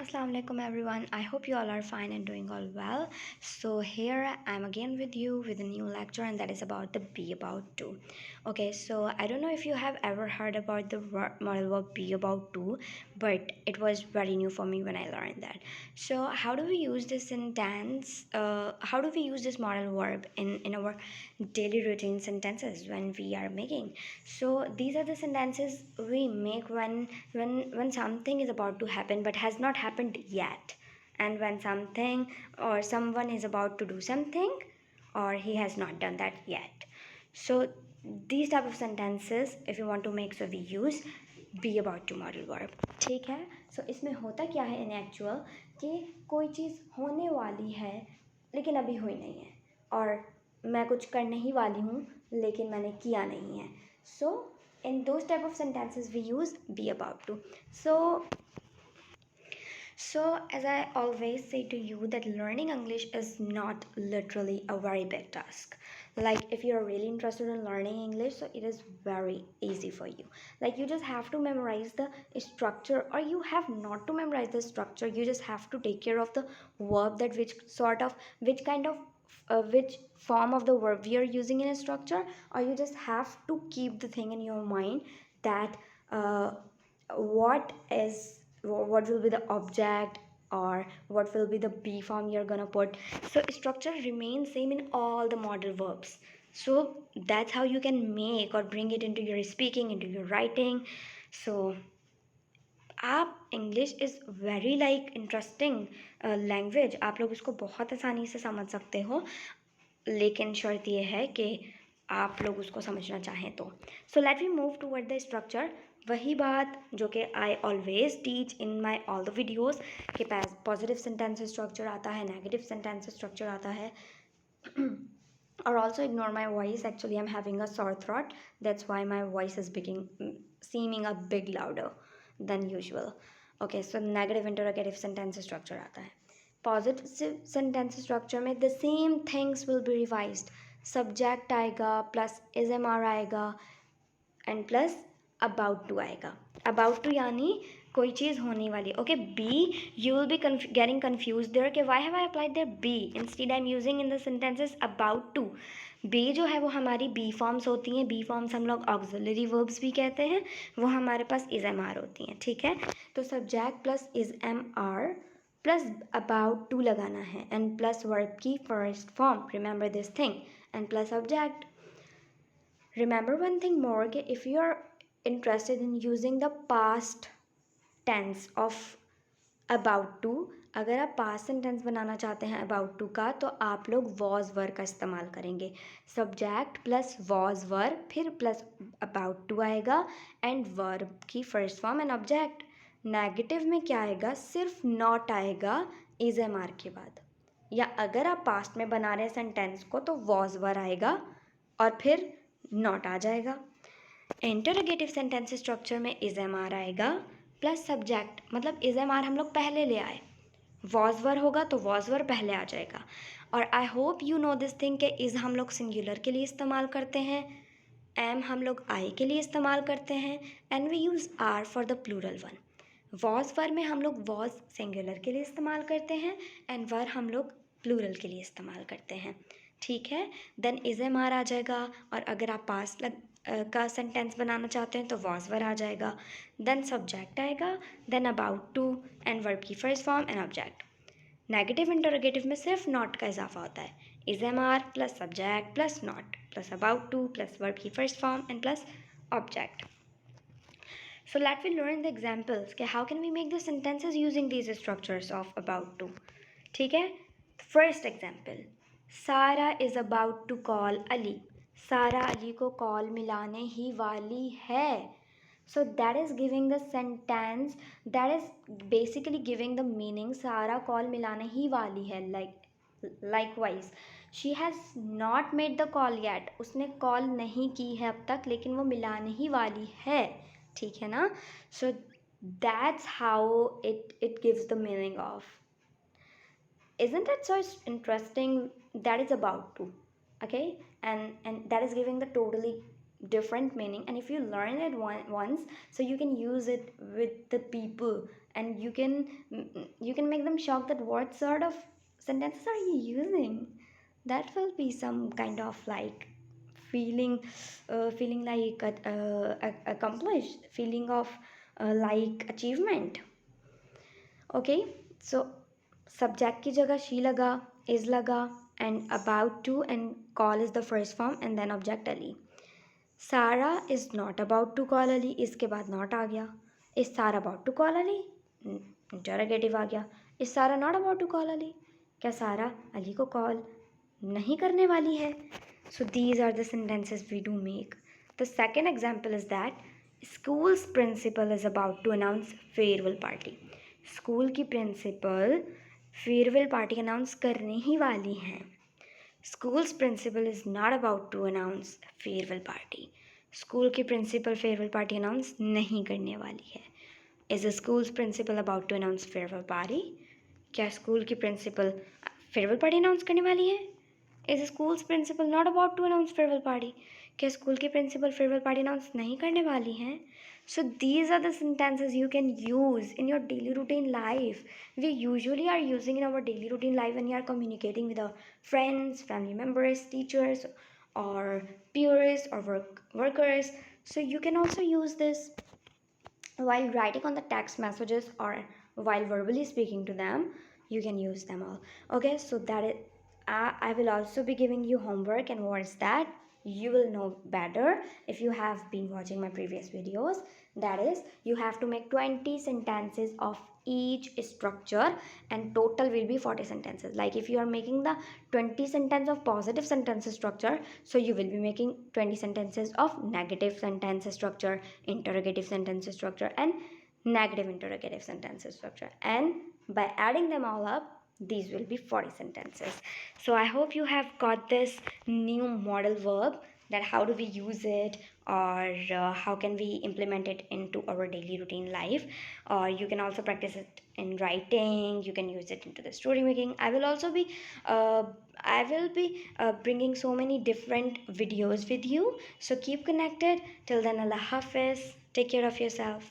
Assalamu alaikum everyone. I hope you all are fine and doing all well. So here I am again with you with a new lecture, and that is about the be about to. Okay, so I don't know if you have ever heard about the model verb be about to, but it was very new for me when I learned that. So how do we use this sentence? How do we use this model verb in our daily routine sentences when we are making? So these are the sentences we make when something is about to happen but has not happened yet, and when something or someone is about to do something or he has not done that yet. So these type of sentences if you want to make, so we use be about to model verb. ठीक है. सो इसमें होता क्या है इन actual कि कोई चीज़ होने वाली है लेकिन अभी हुई नहीं है, और मैं कुछ करने ही वाली हूँ लेकिन मैंने किया नहीं है. सो in those type of sentences we use be about to. So as I always say to you that learning English is not literally a very big task. Like if you're really interested in learning English, so it is very easy for you. Like you just have to memorize the structure, or you have not to memorize the structure, you just have to take care of the verb, that which kind of which form of the verb we are using in a structure, or you just have to keep the thing in your mind that what will be the object, or what will be the be form you're gonna put. So structure remains same in all the model verbs. So that's how you can make or bring it into your speaking, into your writing. So आप English is very like interesting language, आप लोग इसको बहुत आसानी से समझ सकते हो, लेकिन शर्त ये है कि आप लोग उसको समझना चाहें तो. So let we move toward the structure. वही बात जो कि I always teach in my all the videos कि पॉजिटिव सेंटेंस स्ट्रक्चर आता है, नेगेटिव सेंटेंस स्ट्रक्चर आता है. Or also ignore my voice, actually I'm having a sore throat, that's why my voice is seeming a bit louder than usual. Okay, so negative interrogative sentence structure आता है. Positive sentence structure में the same things will be revised. Subject आएगा plus is am are आएगा and plus about to आएगा. About to यानी कोई चीज़ होने वाली. Okay, be you will be getting confuse there कि why have I applied there be instead I am using in the sentences about to. Be जो है वो हमारी बी फॉर्म्स होती हैं. बी फॉर्म्स हम लोग ऑक्सिलरी वर्ब्स भी कहते हैं, वो हमारे पास इज एम आर होती हैं. ठीक है, तो subject plus is am are plus about to लगाना है एंड प्लस वर्ब की first form, remember this thing, and plus object. Remember one thing more कि if you are interested in using the past tense of about to, अगर आप past sentence बनाना चाहते हैं about to का, तो आप लोग was were का इस्तेमाल करेंगे. subject plus was were फिर plus about to आएगा and verb की first form and object. Negative में क्या आएगा, सिर्फ not आएगा is एम आर के बाद. या अगर आप पास्ट में बना रहे हैं सेंटेंस को तो was were आएगा और फिर नॉट आ जाएगा. इंटरोगेटिव सेंटेंस स्ट्रक्चर में इज एम आर आएगा प्लस सब्जेक्ट, मतलब इज एम आर हम लोग पहले ले आए, वॉज वर होगा तो वॉज वर पहले आ जाएगा. और I hope you know this thing कि इज़ हम लोग सिंगुलर के लिए इस्तेमाल करते हैं, एम हम लोग आई के लिए इस्तेमाल करते हैं, and we use are for the plural one. Was were में हम लोग वॉज सिंगुलर के लिए इस्तेमाल करते हैं एंड वर हम लोग प्लूरल के लिए इस्तेमाल करते हैं. ठीक है, देन इज एम आर आ जाएगा, और अगर आप पास का सेंटेंस बनाना चाहते हैं तो वॉज वर आ जाएगा. देन सब्जेक्ट आएगा, then about to and verb की first form and object. Negative interrogative में सिर्फ नॉट का इजाफा होता है. Is am are plus subject plus not plus about to plus verb की first form and plus object. So let we learn the examples कि how can we make the sentences using these structures of about to. ठीक है, first example, सारा is about to call Ali. सारा अली को call मिलाने ही वाली है. So that is giving the sentence, that is basically giving the meaning सारा call मिलाने ही वाली है. Likewise she has not made the call yet. उसने कॉल नहीं की है अब तक लेकिन वो मिलाने ही वाली है. ठीक है ना. So that's how it gives the meaning of. Isn't it so interesting? That is about to. Okay, and that is giving the totally different meaning, and if you learn it once, so you can use it with the people and you can make them shocked that what sort of sentences are you using. That will be some kind of like feeling, feeling like accomplished, feeling of like achievement. Okay, so subject की जगह she लगा, is लगा, and about to and call is the first form and then object Ali. Sarah is not about to call Ali, इसके बाद not आ गया. Is Sarah about to call Ali? Interrogative आ गया. Is Sarah not about to call Ali? क्या सारा अली को call नहीं करने वाली है? So these are the sentences we do make. The second example is that school's principal is about to announce farewell party. School की principal farewell party announce करने ही वाली हैं. School's principal is not about to announce farewell party. School की principal farewell party announce नहीं करने वाली है. Is the school's principal about to announce farewell party? क्या स्कूल की प्रिंसिपल फेयरवेल पार्टी अनाउंस करने वाली है? Is the school's principal not about to announce farewell party? क्या स्कूल की प्रिंसिपल फेयरवेल पार्टी अनाउंस नहीं करने वाली हैं? So these are the sentences you can use in your daily routine life. We usually are using in our daily routine life when we are communicating with our friends, family members, teachers, or peers or workers. So you can also use this while writing on the text messages or while verbally speaking to them. You can use them all. Okay, so that is, I will also be giving you homework, and what is that you will know better if you have been watching my previous videos. That is, you have to make 20 sentences of each structure, and total will be 40 sentences. Like if you are making the 20 sentence of positive sentence structure, so you will be making 20 sentences of negative sentence structure, interrogative sentence structure, and negative interrogative sentence structure, and by adding them all up, these will be 40 sentences. So I hope you have got this new model verb, that how do we use it, or how can we implement it into our daily routine life. Or you can also practice it in writing, you can use it into the story making. I will be bringing so many different videos with you, so keep connected. Till then, Allah Hafiz, take care of yourself.